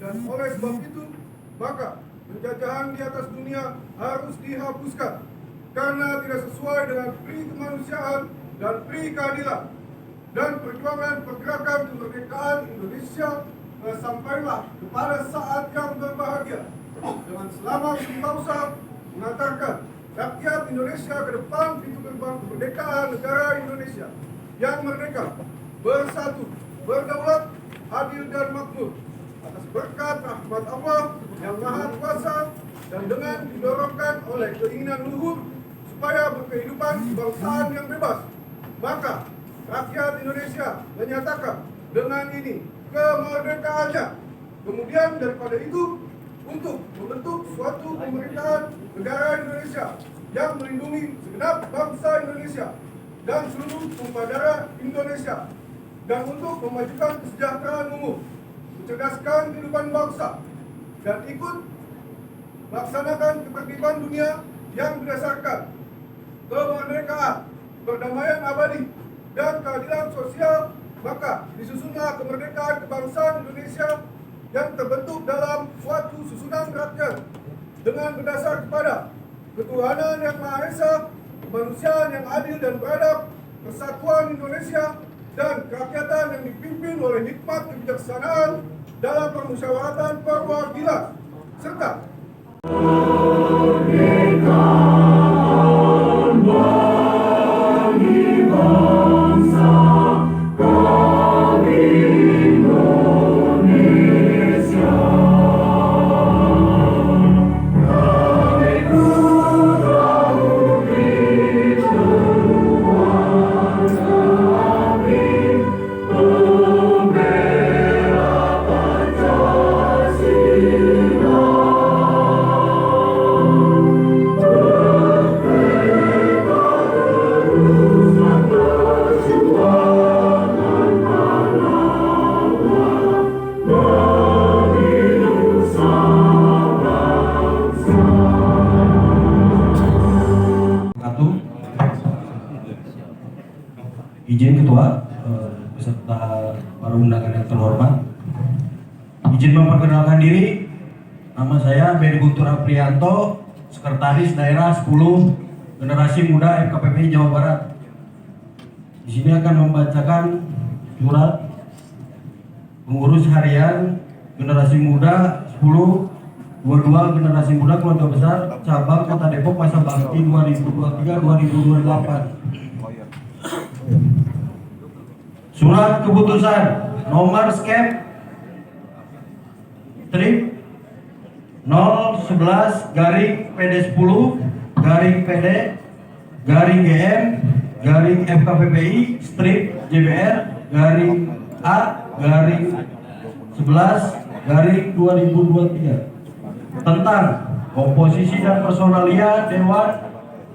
Dan oleh sebab itu, maka penjajahan di atas dunia harus dihapuskan karena tidak sesuai dengan pri kemanusiaan dan pri keadilan. Dan perjuangan pergerakan kemerdekaan Indonesia sampailah kepada saat yang berbahagia dengan selama bertausa mengantarkan rakyat Indonesia ke depan pintu gerbang kemerdekaan negara Indonesia yang merdeka, bersatu, berdaulat, adil dan makmur atas berkat rahmat Allah yang Maha Kuasa dan dengan didorongkan oleh keinginan luhur supaya berkehidupan kebangsaan yang bebas. Maka rakyat Indonesia menyatakan dengan ini kemerdekaannya. Kemudian daripada itu, untuk membentuk suatu pemerintahan negara Indonesia yang melindungi segenap bangsa Indonesia dan seluruh tumpah darah Indonesia, dan untuk memajukan kesejahteraan umum, mencerdaskan kehidupan bangsa, dan ikut melaksanakan ketertiban dunia yang berdasarkan kemerdekaan, perdamaian abadi, dan keadilan sosial. Maka disusunlah kemerdekaan kebangsaan Indonesia yang terbentuk dalam suatu susunan rakyat dengan berdasar kepada ketuhanan yang Maha Esa, kemanusiaan yang adil dan beradab, persatuan Indonesia, dan kerakyatan yang dipimpin oleh hikmat kebijaksanaan dalam permusyawaratan perwakilan, serta izin Ketua beserta para undangan yang terhormat, izin memperkenalkan diri. Nama saya Beri Guntur Aprianto, Sekretaris Daerah 10 Generasi Muda FKPPI Jawa Barat. Di sini akan membacakan surat pengurus harian Generasi Muda 10 22 Generasi Muda Keluarga Besar Cabang Kota Depok masa bakti 2023-2028. Surat keputusan nomor skep strip 011 garing PD10 garing PD garing GM garing FKPPI strip JBR garing A garing 11 garing 2023 tentang komposisi dan personalia Dewan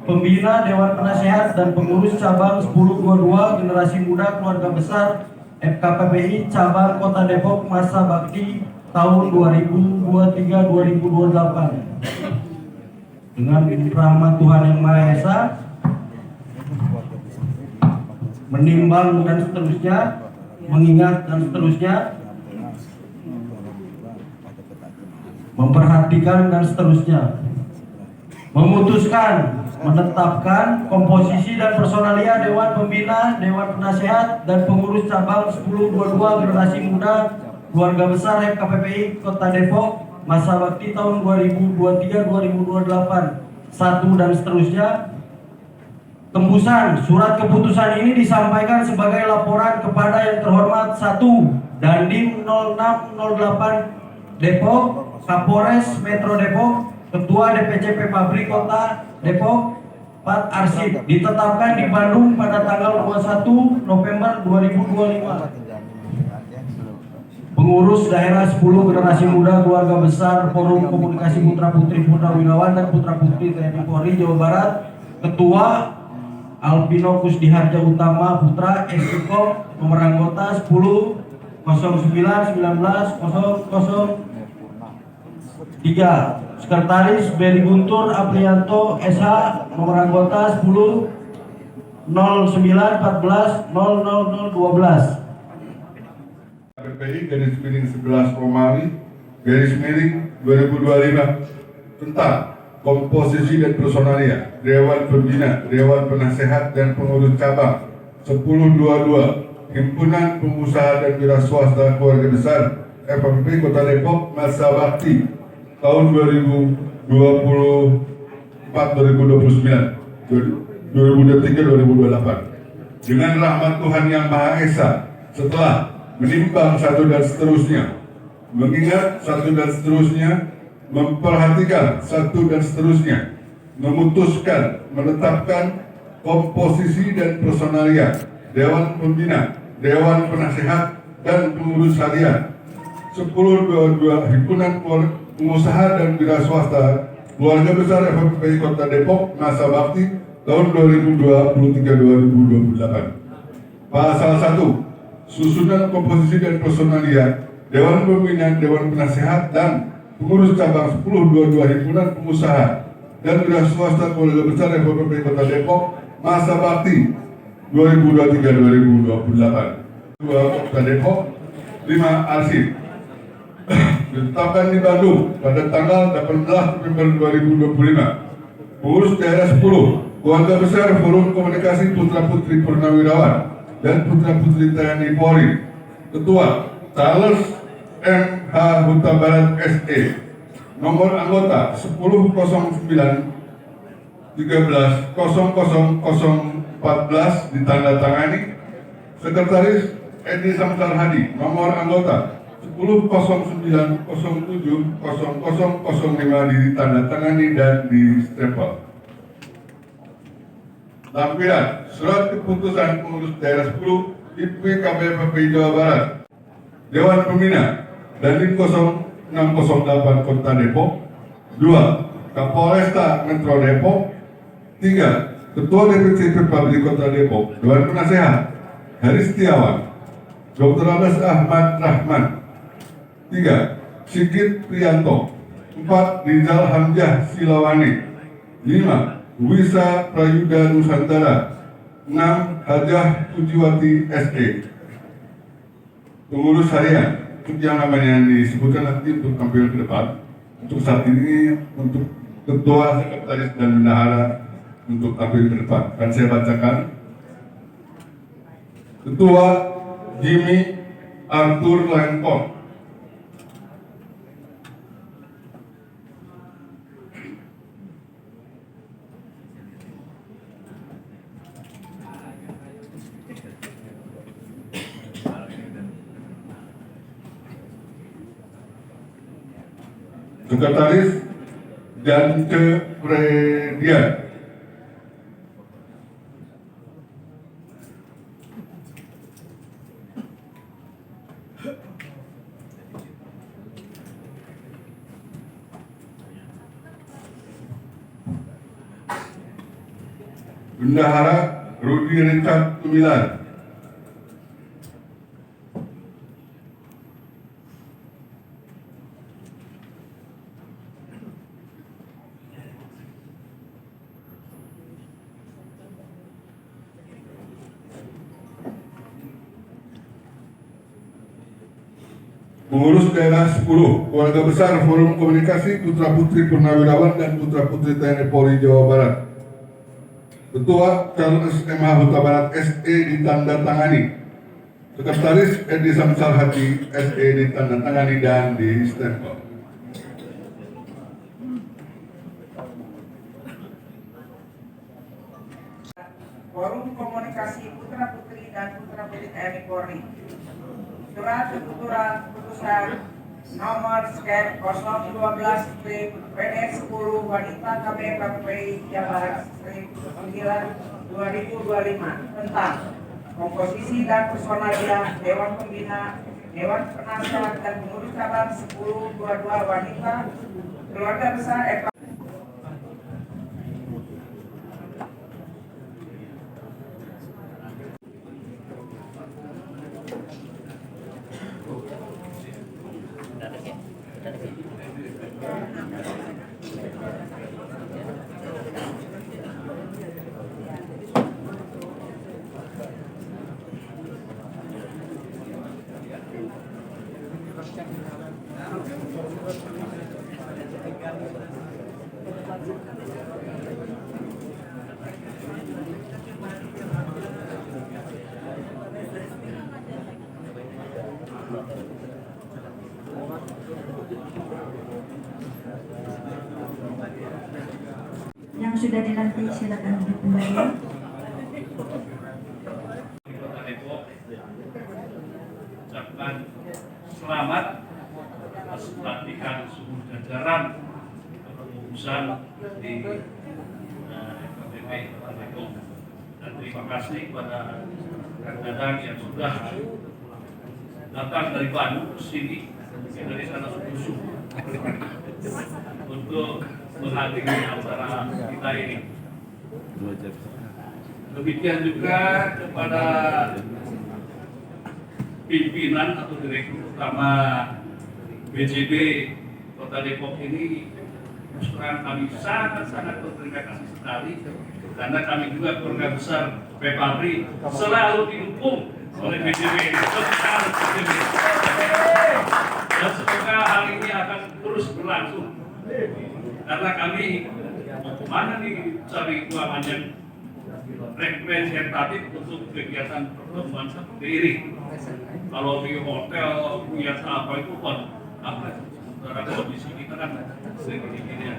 Pembina, Dewan Penasehat, dan Pengurus Cabang 1022 Generasi Muda Keluarga Besar FKPPI Cabang Kota Depok masa bakti tahun 2023-2028. Dengan rahmat Tuhan Yang Maha Esa, menimbang dan seterusnya, mengingat dan seterusnya, memperhatikan dan seterusnya, memutuskan menetapkan komposisi dan personalia Dewan Pembina, Dewan Penasehat, dan Pengurus Cabang 1022 Generasi Muda Keluarga Besar FKPPI Kota Depok masa bakti tahun 2023-2028 1 dan seterusnya. Tembusan surat keputusan ini disampaikan sebagai laporan kepada yang terhormat 1 Dandim 0608 Depok, Kapolres Metro Depok, Ketua DPCP Pabrik Kota Depok, Pat Arsip, ditetapkan di Bandung pada tanggal 21 November 2025. Pengurus daerah 10 Generasi Muda Keluarga Besar Forum Komunikasi Putra Putri Purnawirawan dan Putra Putri TNI Polri Jawa Barat, Ketua Alpino Kusdiharja Utama Putra Eksiko, nomor anggota 10 09 19 003. Sekretaris Beri Guntur Aprianto SH, nomor anggota 10 09 14 00012. KPPI garis miring 11 Romawi garis miring 2025 tentang komposisi dan personalia Dewan Pembina, Dewan Penasehat dan Pengurus Cabang 1022 Himpunan Pengusaha dan Wira Swasta Keluarga Besar FPP Kota Depok masa bakti tahun 2024-2029 dengan rahmat Tuhan Yang Maha Esa setelah menimbang satu dan seterusnya, mengingat satu dan seterusnya, memperhatikan satu dan seterusnya, memutuskan menetapkan komposisi dan personalia Dewan Pembina, Dewan Penasehat dan Pengurus Harian 1022 Himpunan Pengusaha dan Wira Swasta Keluarga Besar FPP Kota Depok masa bakti tahun 2023-2028. Pasal 1. Susunan komposisi dan personalia Dewan Pembina, Dewan Penasehat dan Pengurus Cabang 1022 Himpunan Pengusaha dan Wira Swasta Keluarga Besar FPP Kota Depok masa bakti 2023-2028. 2 Kota Depok, 5 arsip. Ditetapkan di Bandung pada tanggal 18 November 2025. Pengurus daerah 10 Keluarga Besar Forum Komunikasi Putra Putri Purnawirawan dan Putra Putri TNI Polri. Ketua Charles M. H. Huta Barat SE. Nomor anggota 1009 13 00014 ditandatangani. Sekretaris Edi Samsar Hadi. Nomor anggota 1009 07 0005 ditandatangani dan distempel. Lampiran Surat Keputusan Pengurus Daerah 10 IPKPPP Jawa Barat, Dewan Pembina Dandim 0608 Kota Depok. 2. Kapolresta Metro Depok. 3. Ketua DPC Republik Kota Depok. Dewan Penasehat Haris Setiawan, Dr. Anas Ahmad Rahman. 3. Sigit Prianto. 4. Rizal Hamzah Silawani. 5. Wisa Prayuda Nusantara. 6. Hajah Pujiwati SE. Pengurus harian untuk yang namanya disebutkan nanti untuk tampil ke depan. Untuk saat ini untuk ketua, sekretaris dan bendahara untuk tampil ke depan. Akan saya bacakan. Ketua Jimmy Arthur Lengkong. Sekretaris Jante Predian. Bendahara Rudi Richard Tumilan. Pengurus daerah 10 Keluarga Besar Forum Komunikasi Putra Putri Purnawirawan dan Putra Putri TNI Polri Jawa Barat. Ketua Charles M. Huta Barat SE ditandatangani. Sekretaris Edi Samsar Hadi SE ditandatangani dan distempel. Forum Komunikasi Putra Putri dan Putra Putri TNI Polri. Surat keputusan nomor sekian 012 PD 10 Wanita KPPPI Jabar 9 2025 tentang komposisi dan personalia Dewan Pembina, Dewan Penasehat dan Pengurus Cabang 1022 Wanita Keluarga Besar Yang sudah dilantik silakan duduk kembali. Kota Depok ucapkan selamat atas pelantikan seluruh jajaran kepengurusan di FKPP Kota Depok, dan terima kasih kepada rekan-rekan yang sudah datang dari Bandung ke sini, dari sana subuh-subuh untuk menghadiri acara kita ini. Demikian juga kepada pimpinan atau direktur utama BJB Kota Depok ini, terus terang kami sangat-sangat berterima kasih sekali, karena kami juga keluarga besar Pepabri selalu didukung oleh BJB ini. Dan semoga hal ini akan terus berlangsung, karena kami mana nih cari keuangan yang representatif untuk kegiatan pertemuan seperti ini. Kalau di hotel punya apa itu kan apa? Sementara kondisi kita kan segini-gini ya.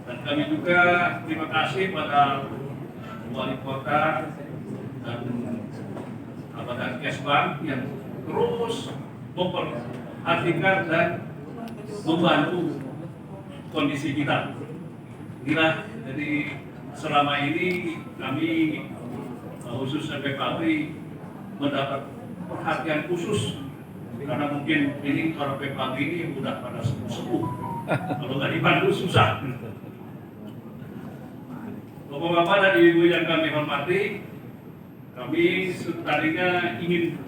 Dan kami juga terima kasih pada wali kota dan Abang Kesbang yang terus memperhatikan dan membantu kondisi kita. Inilah, jadi selama ini kami khususnya Pepabri mendapat perhatian khusus, karena mungkin ini orang Pepabri ini udah pada sepuh-sepuh, kalau nggak dibantu susah. Bapak-bapak dan ibu yang kami hormati, kami tadinya ingin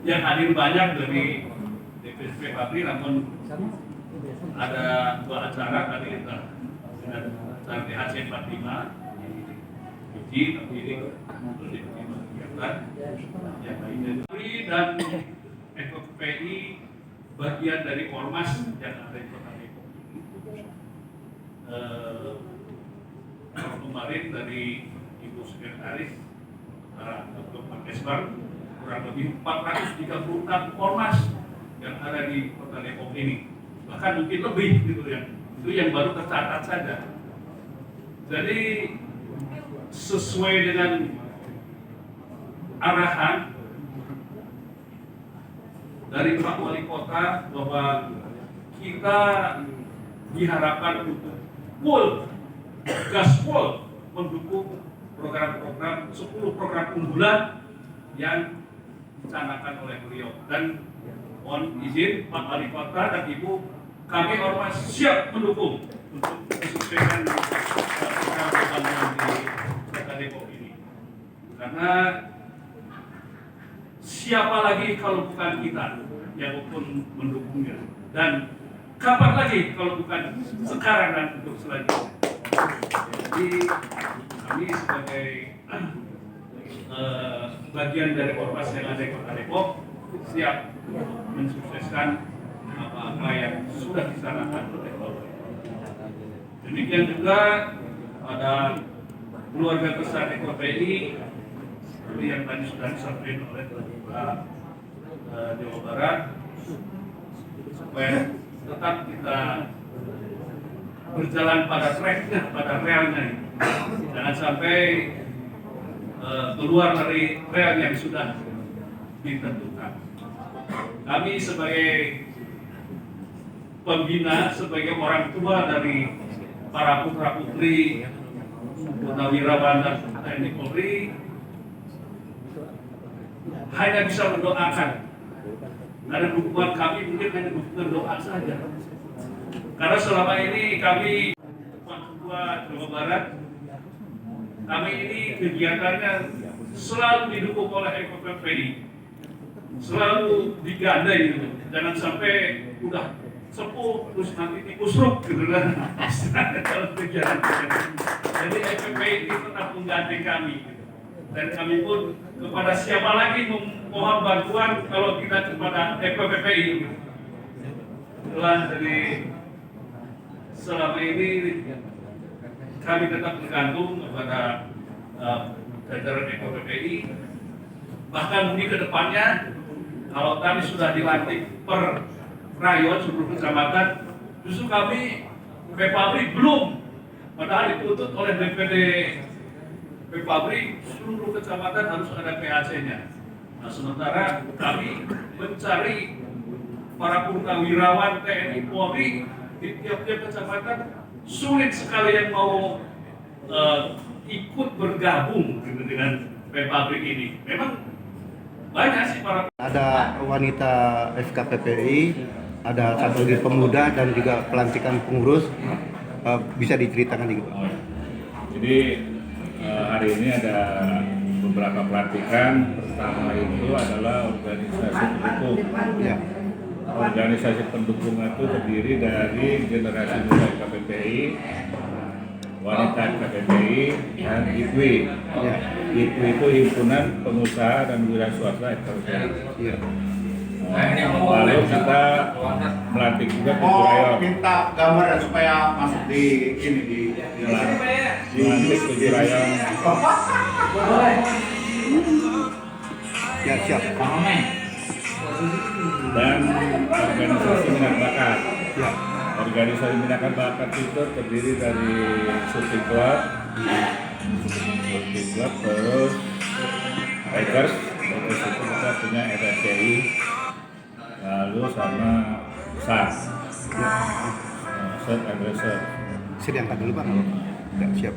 yang hadir banyak dari DPS Pepabri, namun ada dua acara tadi dengan acara THC 45 biji, tapi ini belum diterima kegiatan yang lainnya. Dan FKPI bagian dari ormas yang ada di Kota Depok. Kemarin dari Ibu Sekretaris Dr. Pak Kesbang, kurang lebih 436 ormas yang ada di Kota Depok ini, bahkan mungkin lebih gitu ya. Itu yang baru tercatat saja. Jadi sesuai dengan arahan dari Pak Wali Kota bahwa kita diharapkan untuk full gaspol mendukung program-program 10 program unggulan yang dicanangkan oleh beliau. Dan mohon izin Pak Wali Kota dan Ibu, kami ormas siap mendukung untuk mensukseskan program-program yang di Kota Depok ini. Karena siapa lagi kalau bukan kita yang pun mendukungnya, dan kapan lagi kalau bukan sekarang dan untuk selanjutnya. Jadi kami sebagai bagian dari ormas yang ada di Kota Depok siap mensukseskan apa yang sudah dicanangkan oleh Bapak. Demikian juga pada keluarga besar FKPI seperti yang tadi sudah disampaikan oleh Pak Jawa Barat, supaya tetap kita berjalan pada tracknya, pada realnya. Jangan sampai keluar dari rel yang sudah ditentukan. Kami sebagai pembina, sebagai orang tua dari para putra-putri Purnawirawan dan TNI Polri, hanya bisa mendoakan. Karena dukungan kami mungkin hanya dukungan doa saja. Karena selama ini kami Papua Jawa Barat, kami ini kegiatannya selalu didukung oleh FKPI, selalu digandeng gitu. Jangan sampai udah sepuh terus nanti dikusruk gitu kan. Kalau kegiatan. Jadi FKPI ini tetap menggandeng kami. Dan kami pun kepada siapa lagi memohon bantuan kalau tidak kepada FKPI. Itulah dari selama ini kami tetap bergantung kepada jajaran EKPPI. Bahkan mungkin ke depannya kalau kami sudah dilantik per rayon seluruh kecamatan, justru kami Pepabri belum, padahal dituntut oleh DPD Pepabri seluruh kecamatan harus ada PAC-nya. Nah, sementara kami mencari para purnawirawan TNI Polri di tiap-tiap kecamatan, sulit sekali yang mau ikut bergabung dengan Pepabri ini. Memang banyak sih para ada wanita FKPPI, ada satu lagi pemuda dan juga pelantikan pengurus. Bisa diceritakan juga. Oh, ya. Jadi hari ini ada beberapa pelatihan. Pertama itu adalah organisasi pendukung. Ya. Organisasi pendukung itu terdiri dari generasi muda KPPI, wanita KPPI, dan IPWI. Ya. IPWI itu himpunan pengusaha dan wira swasta KPPI. Ya. Lalu kita melantik juga tujuh rayon. Minta gambar supaya masuk di ini di Melantik tujuh rayon. Ya, siap. Dan organisasi minat bakat. Ya. Organisasi minat bakat itu terdiri dari Sufi Club, terus Bikers, terus itu kita punya RSCI, lalu sama SAR, Search and Research. Bisa diangkat dulu Pak. Ya, siap.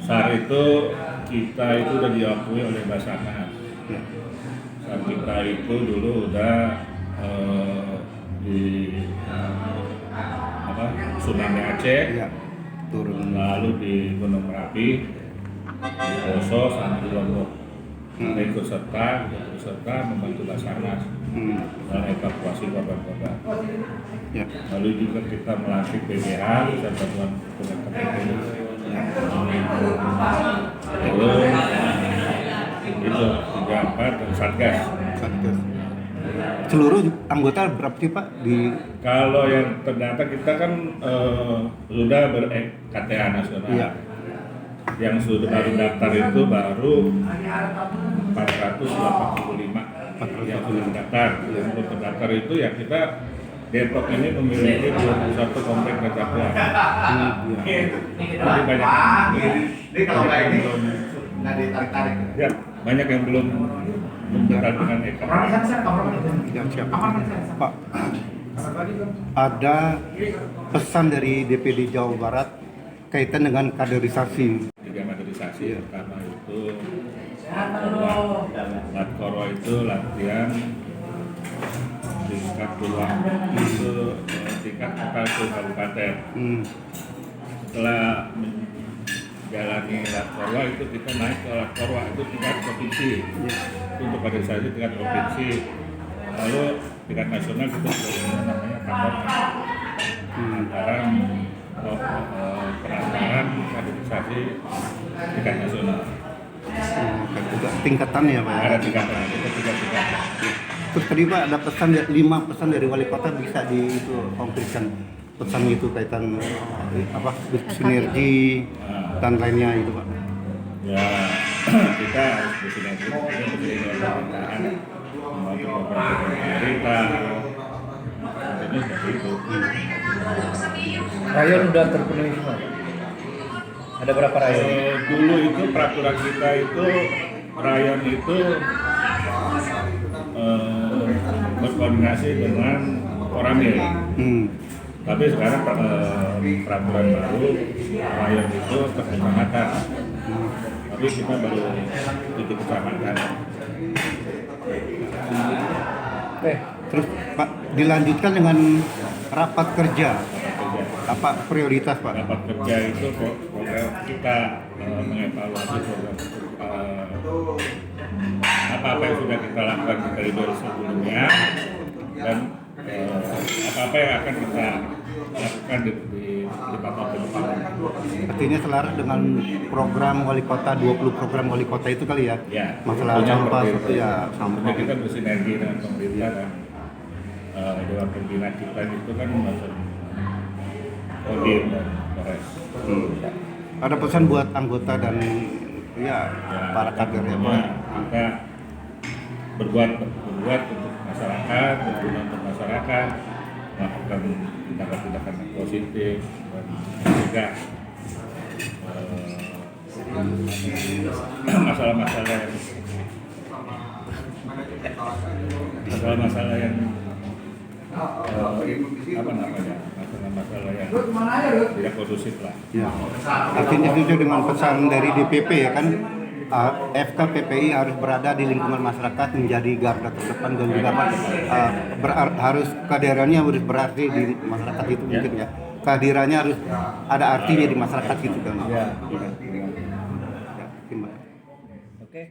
SAR itu kita itu udah diakui oleh Basarnas. Ya. Kita itu dulu udah di Tsunami Aceh, Ya. Turun. lalu di Gunung Merapi, di Poso, sama di Lombok. Ikut serta membantu Basarnas dalam evakuasi korban-korban. Ya. Lalu juga kita melantik BPH, Satuan Penegak KPPI. Lalu itu 34 dan Satgas. Satgas. Seluruh anggota berapa sih Pak di? Kalau yang terdata kita kan sudah ber-KTA nasional. Iya. Yang sudah baru daftar itu baru 485 yang sudah terdaftar. Yang belum terdaftar itu ya kita Depok ini memiliki 21 komplek kesatuan. Jadi banyak. Ini kalau kayak ini nggak ditarik-tarik. Ya, banyak yang belum mendaftar dengan EKA. Ya, siap. Pak, ada pesan dari DPD Jawa Barat kaitan dengan kaderisasi. 3 kaderisasi. Pertama itu Latkoro itu latihan tingkat peluang itu tingkat lokal kabupaten. Setelah menjalani Latkoro itu kita naik ke Latkoro itu tingkat provinsi. Untuk kaderisasi tingkat provinsi. Lalu tingkat nasional kita punya namanya Kapolres antara perantaran kaderisasi tingkat nasional. Juga tingkatannya Pak. Ada tingkatannya, itu 3 tingkatan. Terus tadi Pak ada pesan 5 pesan dari wali kota bisa di itu konkretkan pesan itu kaitan apa sinergi dan lainnya itu Pak. Ya kita harus bersinergi dengan pemerintahan, membantu beberapa pemerintah. Intinya seperti itu. Rayon udah terpenuhi semua. Ada berapa rayon? Dulu itu peraturan kita itu rayon itu berkoordinasi dengan Koramil. Tapi sekarang peraturan baru rayon itu per kecamatan. Tapi kita baru 7 kecamatan. Terus Pak dilanjutkan dengan rapat kerja. Apa prioritas Pak? Rapat kerja itu program kita mengevaluasi program apa-apa yang sudah kita lakukan di koridor sebelumnya dan apa-apa yang akan kita lakukan di 5 tahun ke depan. Artinya selaras dengan program wali kota, 20 program wali kota itu kali ya? Ya, Masalah sampah itu ya sampah. Jadi kita bersinergi dengan pemerintah dan Dewan Pembina kita itu kan Kodim dan Polres. Ada pesan buat anggota dan para kader ya Pak. Kita berbuat untuk masyarakat, berguna untuk masyarakat, melakukan tindakan-tindakan yang positif dan juga masalah-masalah yang masalah yang tidak kondusif lah. Ya. Artinya setuju dengan pesan dari DPP ya kan, FK PPI harus berada di lingkungan masyarakat, menjadi garda terdepan dan juga harus kehadirannya harus berarti di masyarakat itu mungkin ya. Kehadirannya harus ada artinya di masyarakat gitu kan. Ya. Ya, terima kasih. Oke.